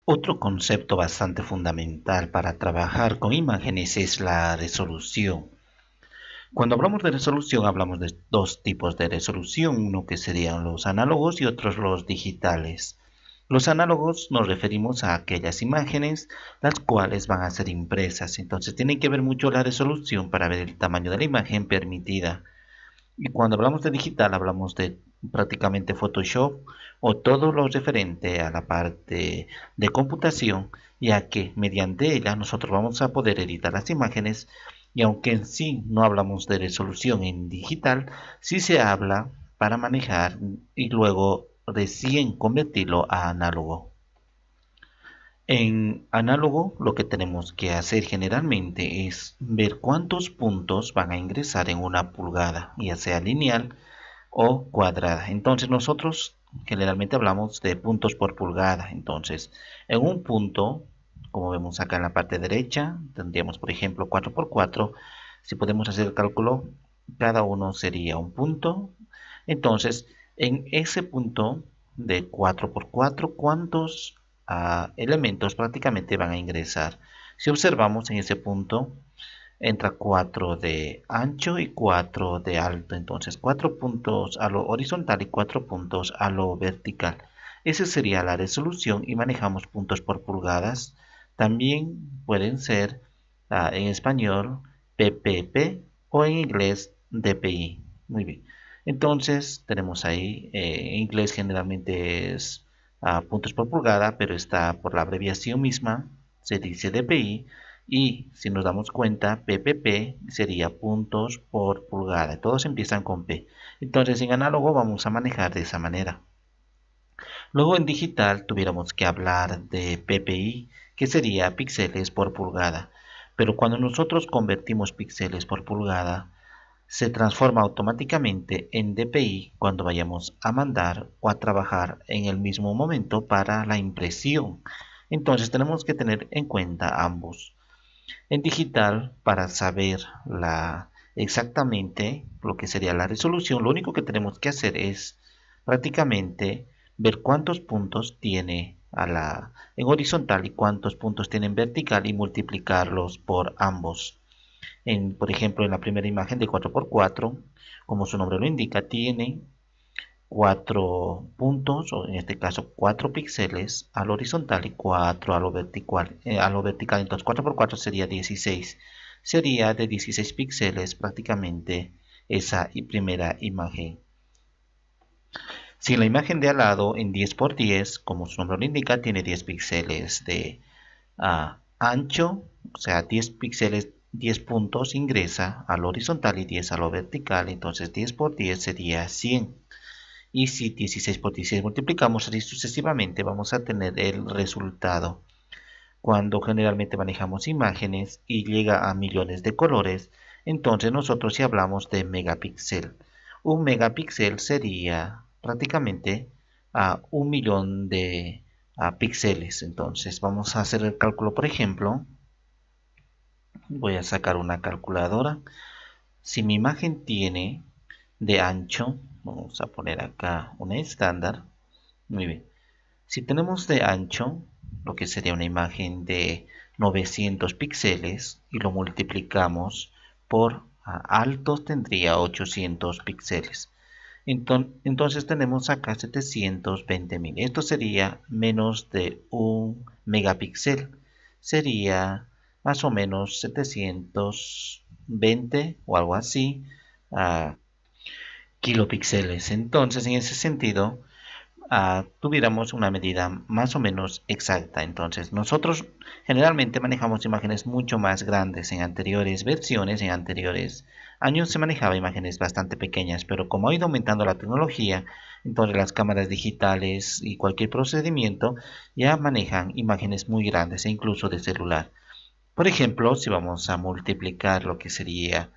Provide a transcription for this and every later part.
Otro concepto bastante fundamental para trabajar con imágenes es la resolución. Cuando hablamos de resolución, hablamos de dos tipos de resolución, uno que serían los análogos y otros los digitales. Los análogos nos referimos a aquellas imágenes las cuales van a ser impresas, entonces tiene que ver mucho la resolución para ver el tamaño de la imagen permitida. Y cuando hablamos de digital, hablamos de prácticamente Photoshop o todo lo referente a la parte de computación, ya que mediante ella nosotros vamos a poder editar las imágenes y aunque en sí no hablamos de resolución en digital, sí se habla para manejar y luego recién convertirlo a análogo. En análogo, lo que tenemos que hacer generalmente es ver cuántos puntos van a ingresar en una pulgada, ya sea lineal o cuadrada. Entonces nosotros generalmente hablamos de puntos por pulgada. Entonces, en un punto, como vemos acá en la parte derecha, tendríamos por ejemplo 4 por 4. Si podemos hacer el cálculo, cada uno sería un punto. Entonces, en ese punto de 4 por 4, ¿cuántos elementos prácticamente van a ingresar? Si observamos en ese punto, entra 4 de ancho y 4 de alto, entonces 4 puntos a lo horizontal y 4 puntos a lo vertical. Esa sería la resolución y manejamos puntos por pulgadas. También pueden ser en español ppp o en inglés dpi. Muy bien. Entonces tenemos ahí, en inglés generalmente es puntos por pulgada, pero está por la abreviación misma, se dice dpi. Y si nos damos cuenta, PPP sería puntos por pulgada. Todos empiezan con P. Entonces en análogo vamos a manejar de esa manera. Luego en digital tuviéramos que hablar de PPI, que sería píxeles por pulgada. Pero cuando nosotros convertimos píxeles por pulgada, se transforma automáticamente en DPI cuando vayamos a mandar o a trabajar en el mismo momento para la impresión. Entonces tenemos que tener en cuenta ambos. En digital, para saber exactamente lo que sería la resolución, lo único que tenemos que hacer es prácticamente ver cuántos puntos tiene en horizontal y cuántos puntos tiene en vertical y multiplicarlos por ambos. Por ejemplo, en la primera imagen de 4 por 4, como su nombre lo indica, tiene 4 puntos, o en este caso 4 píxeles al horizontal y 4 a lo vertical. Entonces 4 por 4 sería 16. Sería de 16 píxeles prácticamente esa primera imagen. Si la imagen de al lado en 10 por 10, como su nombre lo indica, tiene 10 píxeles de ancho, o sea, 10 píxeles, 10 puntos ingresa al horizontal y 10 a lo vertical, entonces 10 por 10 sería 100. Y si 16 por 16 multiplicamos así sucesivamente, vamos a tener el resultado. Cuando generalmente manejamos imágenes y llega a millones de colores, entonces nosotros si hablamos de megapíxel. Un megapíxel sería prácticamente a 1 millón de píxeles. Entonces vamos a hacer el cálculo, por ejemplo. Voy a sacar una calculadora. Si mi imagen tiene de ancho, vamos a poner acá una estándar. Muy bien. Si tenemos de ancho, lo que sería una imagen de 900 píxeles y lo multiplicamos por alto, tendría 800 píxeles. Entonces tenemos acá 720.000. Esto sería menos de un megapíxel. Sería más o menos 720 o algo así kilopíxeles. Entonces, en ese sentido, tuviéramos una medida más o menos exacta. Entonces, nosotros generalmente manejamos imágenes mucho más grandes. En anteriores versiones, en anteriores años se manejaba imágenes bastante pequeñas, pero como ha ido aumentando la tecnología, entonces las cámaras digitales y cualquier procedimiento ya manejan imágenes muy grandes e incluso de celular. Por ejemplo, si vamos a multiplicar lo que sería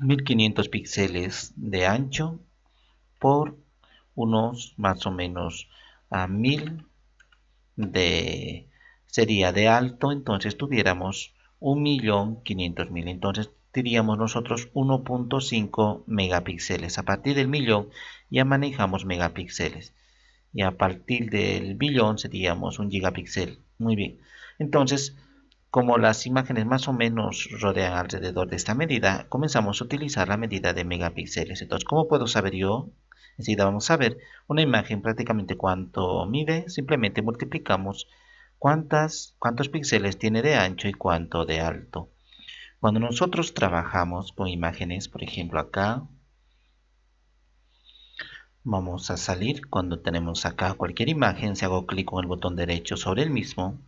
1500 píxeles de ancho por unos más o menos a 1000 de sería de alto, entonces tuviéramos 1.500.000. Entonces diríamos nosotros 1.5 megapíxeles. A partir del millón ya manejamos megapíxeles. y a partir del billón seríamos un gigapíxel. Muy bien. Entonces, como las imágenes más o menos rodean alrededor de esta medida, comenzamos a utilizar la medida de megapíxeles. Entonces, ¿cómo puedo saber yo? Enseguida vamos a ver una imagen prácticamente cuánto mide. Simplemente multiplicamos cuántos píxeles tiene de ancho y cuánto de alto. Cuando nosotros trabajamos con imágenes, por ejemplo acá, vamos a salir cuando tenemos acá cualquier imagen, si hago clic con el botón derecho sobre el mismo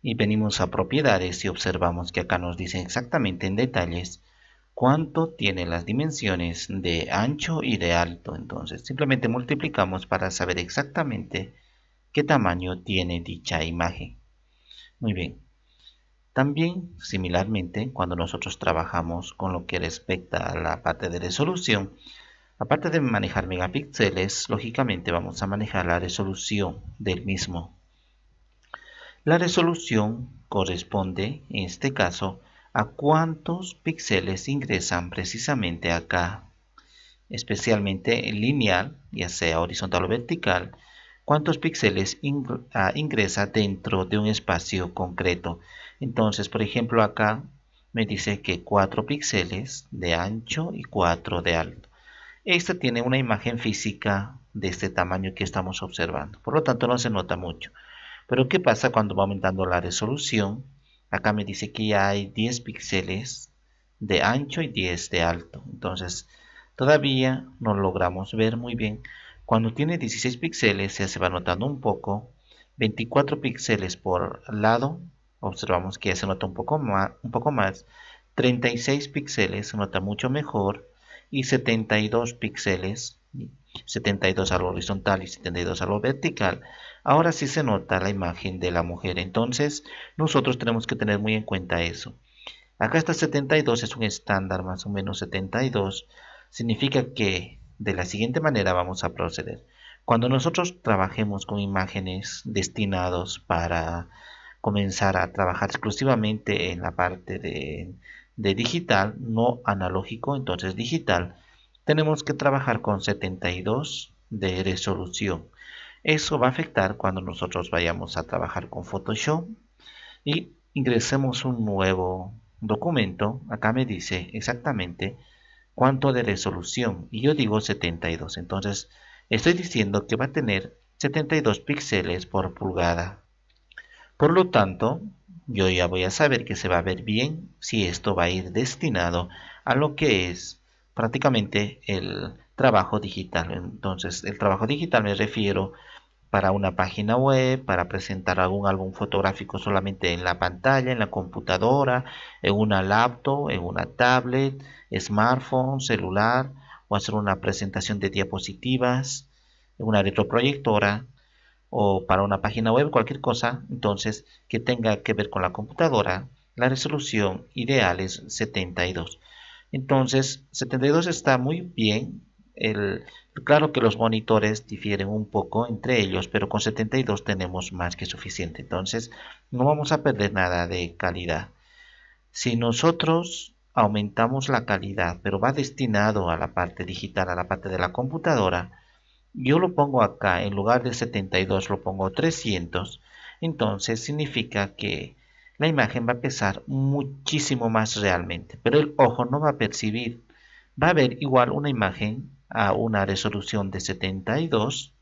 y venimos a propiedades y observamos que acá nos dice exactamente en detalles cuánto tiene las dimensiones de ancho y de alto. Entonces simplemente multiplicamos para saber exactamente qué tamaño tiene dicha imagen. Muy bien. También, similarmente, cuando nosotros trabajamos con lo que respecta a la parte de resolución, aparte de manejar megapíxeles, lógicamente vamos a manejar la resolución del mismo. La resolución corresponde, en este caso, a cuántos píxeles ingresan precisamente acá, especialmente en lineal, ya sea horizontal o vertical, cuántos píxeles ingresa dentro de un espacio concreto. Entonces, por ejemplo, acá me dice que 4 píxeles de ancho y 4 de alto. Esta tiene una imagen física de este tamaño que estamos observando, por lo tanto no se nota mucho. Pero ¿qué pasa cuando va aumentando la resolución? Acá me dice que ya hay 10 píxeles de ancho y 10 de alto. Entonces, todavía no logramos ver muy bien. Cuando tiene 16 píxeles ya se va notando un poco. 24 píxeles por lado, observamos que ya se nota un poco más. 36 píxeles se nota mucho mejor. Y 72 píxeles, 72 a lo horizontal y 72 a lo vertical. Ahora sí se nota la imagen de la mujer. Entonces, nosotros tenemos que tener muy en cuenta eso. Acá está 72, es un estándar más o menos 72. Significa que de la siguiente manera vamos a proceder. Cuando nosotros trabajemos con imágenes destinados para comenzar a trabajar exclusivamente en la parte de digital, no analógico, entonces digital, tenemos que trabajar con 72 de resolución. Eso va a afectar cuando nosotros vayamos a trabajar con Photoshop y ingresemos un nuevo documento. Acá me dice exactamente cuánto de resolución y yo digo 72. Entonces estoy diciendo que va a tener 72 píxeles por pulgada. Por lo tanto, yo ya voy a saber que se va a ver bien si esto va a ir destinado a lo que es prácticamente el trabajo digital. Entonces, el trabajo digital me refiero para una página web, para presentar algún álbum fotográfico solamente en la pantalla, en la computadora, en una laptop, en una tablet, smartphone, celular, o hacer una presentación de diapositivas, en una retroproyectora, o para una página web, cualquier cosa, entonces, que tenga que ver con la computadora, la resolución ideal es 72. Entonces, 72 está muy bien. Claro que los monitores difieren un poco entre ellos, pero con 72 tenemos más que suficiente. Entonces, no vamos a perder nada de calidad. Si nosotros aumentamos la calidad, pero va destinado a la parte digital, a la parte de la computadora, yo lo pongo acá, en lugar de 72 lo pongo 300, entonces significa que la imagen va a pesar muchísimo más realmente, pero el ojo no va a percibir. Va a ver igual una imagen a una resolución de 72,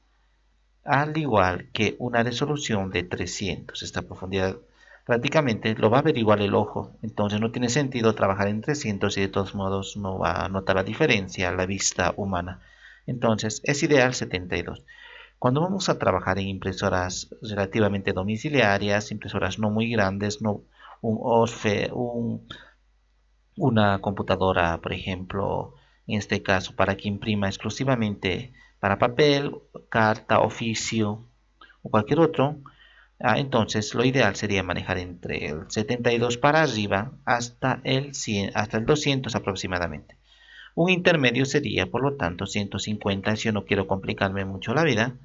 al igual que una resolución de 300. Esta profundidad prácticamente lo va a ver igual el ojo, entonces no tiene sentido trabajar en 300 y de todos modos no va a notar la diferencia a la vista humana. Entonces es ideal 72. Cuando vamos a trabajar en impresoras relativamente domiciliarias, impresoras no muy grandes, no un OSFE, una computadora, por ejemplo, en este caso, para que imprima exclusivamente para papel, carta, oficio o cualquier otro, entonces lo ideal sería manejar entre el 72 para arriba hasta el 100, hasta el 200 aproximadamente. Un intermedio sería, por lo tanto, 150 si yo no quiero complicarme mucho la vida.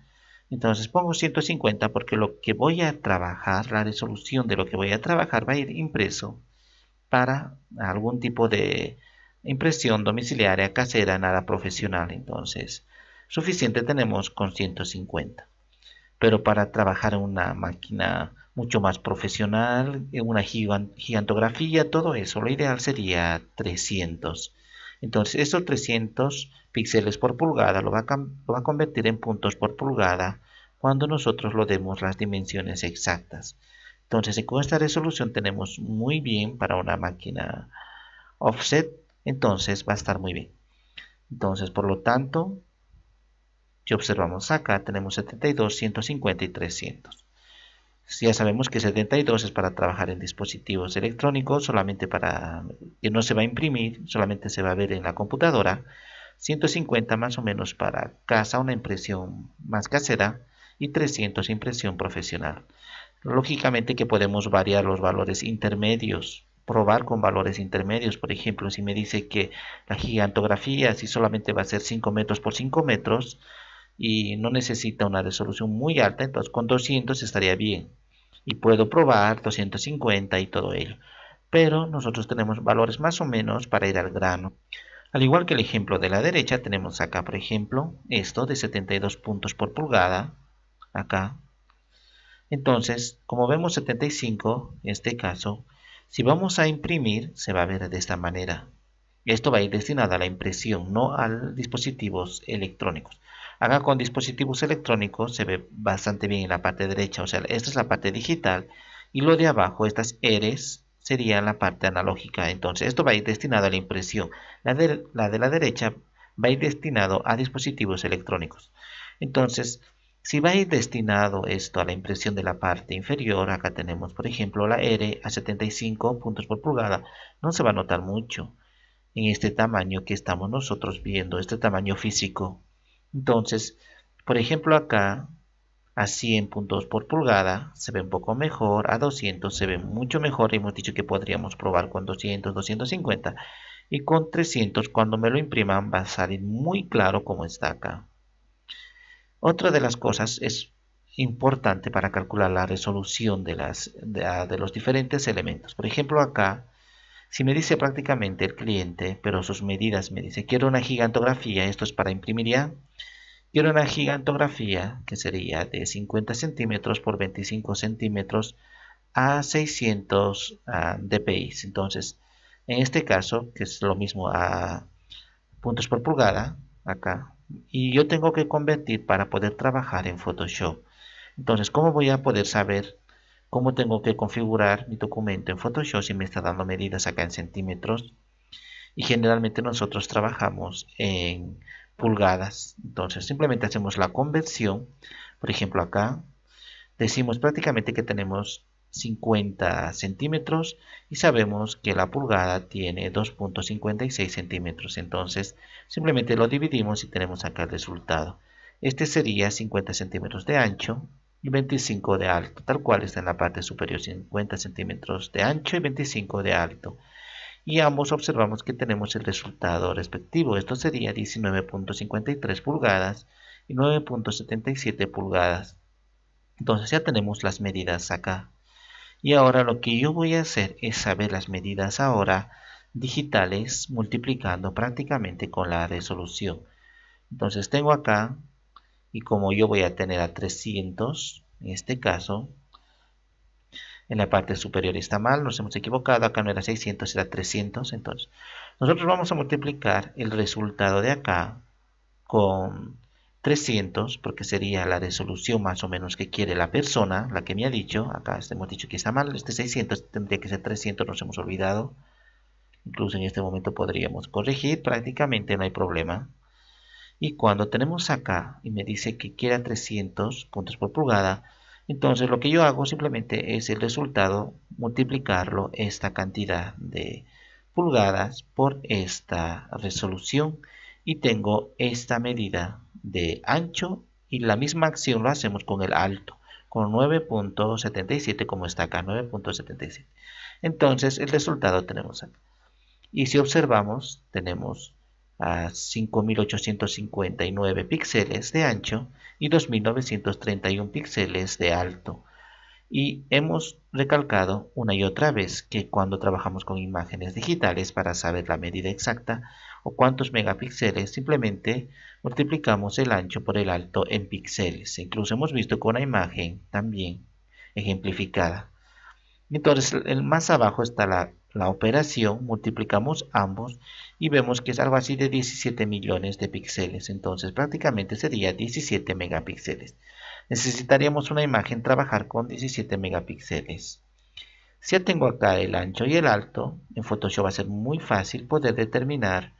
Entonces pongo 150 porque lo que voy a trabajar, la resolución de lo que voy a trabajar va a ir impreso para algún tipo de impresión domiciliaria casera, nada profesional. Entonces, Suficiente tenemos con 150. Pero para trabajar en una máquina mucho más profesional, en una gigantografía, todo eso, lo ideal sería 300. Entonces, estos 300 píxeles por pulgada lo va a convertir en puntos por pulgada cuando nosotros lo demos las dimensiones exactas. Entonces, con esta resolución tenemos muy bien para una máquina offset, entonces va a estar muy bien. Entonces, por lo tanto, si observamos acá, tenemos 72, 150 y 300. Ya sabemos que 72 es para trabajar en dispositivos electrónicos, solamente para que no se va a imprimir, solamente se va a ver en la computadora. 150 más o menos para casa, una impresión más casera, y 300 impresión profesional. Lógicamente que podemos variar los valores intermedios, probar con valores intermedios. Por ejemplo, si me dice que la gigantografía si solamente va a ser 5 metros por 5 metros y no necesita una resolución muy alta, entonces con 200 estaría bien. Y puedo probar 250 y todo ello. Pero nosotros tenemos valores más o menos para ir al grano. Al igual que el ejemplo de la derecha, tenemos acá, por ejemplo, esto de 72 puntos por pulgada, acá. Entonces, como vemos 75, en este caso, si vamos a imprimir, se va a ver de esta manera. Esto va a ir destinado a la impresión, no a dispositivos electrónicos. Acá con dispositivos electrónicos se ve bastante bien en la parte derecha, o sea, esta es la parte digital y lo de abajo, estas Rs, sería la parte analógica. Entonces, esto va a ir destinado a la impresión. La de la derecha va a ir destinado a dispositivos electrónicos. Entonces, si va a ir destinado esto a la impresión de la parte inferior, acá tenemos por ejemplo la R a 75 puntos por pulgada, no se va a notar mucho en este tamaño que estamos nosotros viendo, este tamaño físico. Entonces, por ejemplo acá a 100 puntos por pulgada se ve un poco mejor, a 200 se ve mucho mejor, hemos dicho que podríamos probar con 200, 250 y con 300 cuando me lo impriman va a salir muy claro como está acá. Otra de las cosas es importante para calcular la resolución de los diferentes elementos. Por ejemplo, acá, si me dice prácticamente el cliente, pero sus medidas me dice, quiero una gigantografía, esto es para imprimir ya, quiero una gigantografía que sería de 50 centímetros por 25 centímetros a 600 dpi. Entonces, en este caso, que es lo mismo a puntos por pulgada, acá, y yo tengo que convertir para poder trabajar en Photoshop. Entonces, ¿cómo voy a poder saber cómo tengo que configurar mi documento en Photoshop si me está dando medidas acá en centímetros? Y generalmente nosotros trabajamos en pulgadas. Entonces, simplemente hacemos la conversión. Por ejemplo, acá decimos prácticamente que tenemos 50 centímetros y sabemos que la pulgada tiene 2.56 centímetros. Entonces, simplemente lo dividimos y tenemos acá el resultado. Este sería 50 centímetros de ancho y 25 de alto, tal cual está en la parte superior, 50 centímetros de ancho y 25 de alto. Y ambos observamos que tenemos el resultado respectivo. Esto sería 19.53 pulgadas y 9.77 pulgadas. Entonces ya tenemos las medidas acá. Y ahora lo que yo voy a hacer es saber las medidas ahora digitales multiplicando prácticamente con la resolución. Entonces tengo acá, y como yo voy a tener a 300, en este caso, en la parte superior está mal, nos hemos equivocado, acá no era 600, era 300. Entonces nosotros vamos a multiplicar el resultado de acá con 300, porque sería la resolución más o menos que quiere la persona, la que me ha dicho. Acá hemos dicho que está mal, este 600 tendría que ser 300, nos hemos olvidado. Incluso en este momento podríamos corregir, prácticamente no hay problema. Y cuando tenemos acá y me dice que quiera 300 puntos por pulgada, entonces lo que yo hago simplemente es el resultado multiplicarlo esta cantidad de pulgadas por esta resolución y tengo esta medida de ancho y la misma acción lo hacemos con el alto, con 9.77 como está acá, 9.77. Entonces el resultado tenemos acá. Y si observamos, tenemos a 5.859 píxeles de ancho y 2.931 píxeles de alto. Y hemos recalcado una y otra vez que cuando trabajamos con imágenes digitales para saber la medida exacta, o cuántos megapíxeles, simplemente multiplicamos el ancho por el alto en píxeles. Incluso hemos visto con una imagen también ejemplificada. Entonces, más abajo está la operación, multiplicamos ambos y vemos que es algo así de 17 millones de píxeles. Entonces, prácticamente sería 17 megapíxeles. Necesitaríamos una imagen trabajar con 17 megapíxeles. Si ya tengo acá el ancho y el alto, en Photoshop va a ser muy fácil poder determinar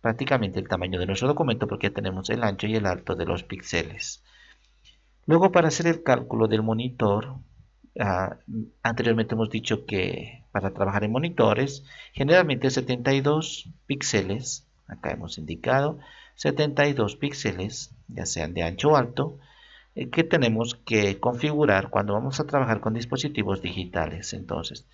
prácticamente el tamaño de nuestro documento porque ya tenemos el ancho y el alto de los píxeles. Luego, para hacer el cálculo del monitor, anteriormente hemos dicho que para trabajar en monitores, generalmente 72 píxeles, acá hemos indicado 72 píxeles, ya sean de ancho o alto, que tenemos que configurar cuando vamos a trabajar con dispositivos digitales. Entonces,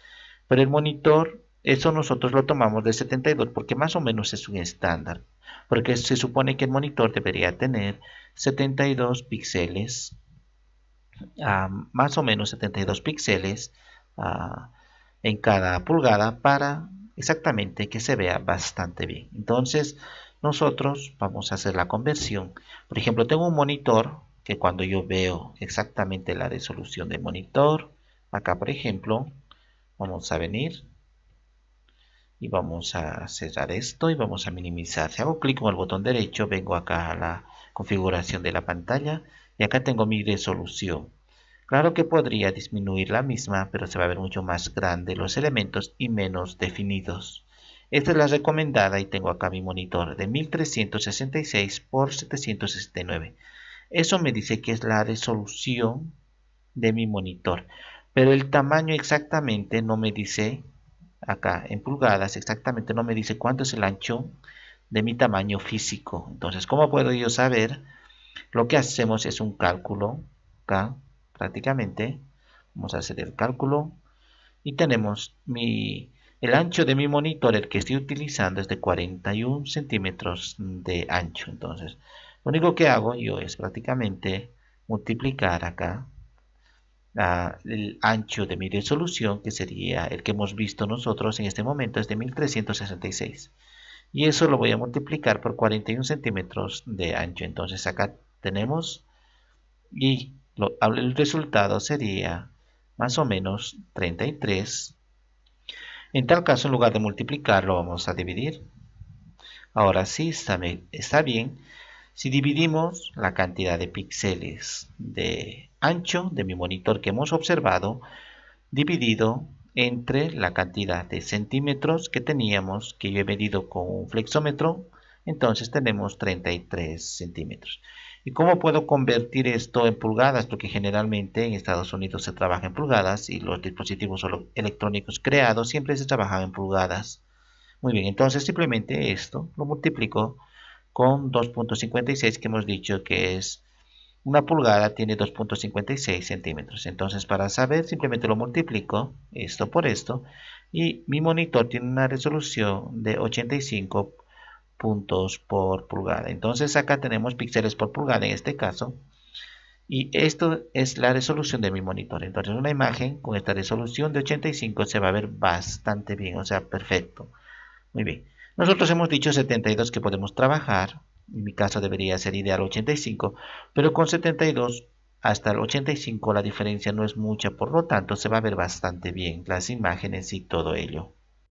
pero el monitor, eso nosotros lo tomamos de 72 porque más o menos es un estándar, porque se supone que el monitor debería tener 72 píxeles, más o menos 72 píxeles en cada pulgada para exactamente que se vea bastante bien. Entonces nosotros vamos a hacer la conversión. Por ejemplo, tengo un monitor que cuando yo veo exactamente la resolución del monitor, acá por ejemplo, vamos a venir y vamos a cerrar esto y vamos a minimizar. Si hago clic con el botón derecho, vengo acá a la configuración de la pantalla y acá tengo mi resolución. Claro que podría disminuir la misma, pero se va a ver mucho más grande los elementos y menos definidos. Esta es la recomendada y tengo acá mi monitor de 1366 por 769. Eso me dice que es la resolución de mi monitor, pero el tamaño exactamente no me dice, acá en pulgadas exactamente no me dice cuánto es el ancho de mi tamaño físico. Entonces, ¿cómo puedo yo saber? Lo que hacemos es un cálculo acá prácticamente. Vamos a hacer el cálculo y tenemos el ancho de mi monitor, el que estoy utilizando es de 41 centímetros de ancho. Entonces, lo único que hago yo es prácticamente multiplicar acá el ancho de mi resolución, que sería el que hemos visto nosotros en este momento, es de 1366. Y eso lo voy a multiplicar por 41 centímetros de ancho. Entonces acá tenemos y el resultado sería más o menos 33. En tal caso, en lugar de multiplicarlo, vamos a dividir. Ahora sí está bien. Si dividimos la cantidad de píxeles de ancho de mi monitor que hemos observado, dividido entre la cantidad de centímetros que teníamos, que yo he medido con un flexómetro, entonces tenemos 33 centímetros. ¿Y cómo puedo convertir esto en pulgadas? Porque generalmente en Estados Unidos se trabaja en pulgadas y los dispositivos electrónicos creados siempre se trabajan en pulgadas. Muy bien, entonces simplemente esto lo multiplico con 2.56 que hemos dicho que es una pulgada tiene 2.56 centímetros. Entonces, para saber, simplemente lo multiplico esto por esto. Y mi monitor tiene una resolución de 85 puntos por pulgada. Entonces, acá tenemos píxeles por pulgada en este caso. Y esto es la resolución de mi monitor. Entonces, una imagen con esta resolución de 85 se va a ver bastante bien, o sea, perfecto. Muy bien. Nosotros hemos dicho 72 que podemos trabajar. En mi caso debería ser ideal 85, pero con 72 hasta el 85 la diferencia no es mucha, por lo tanto se va a ver bastante bien las imágenes y todo ello.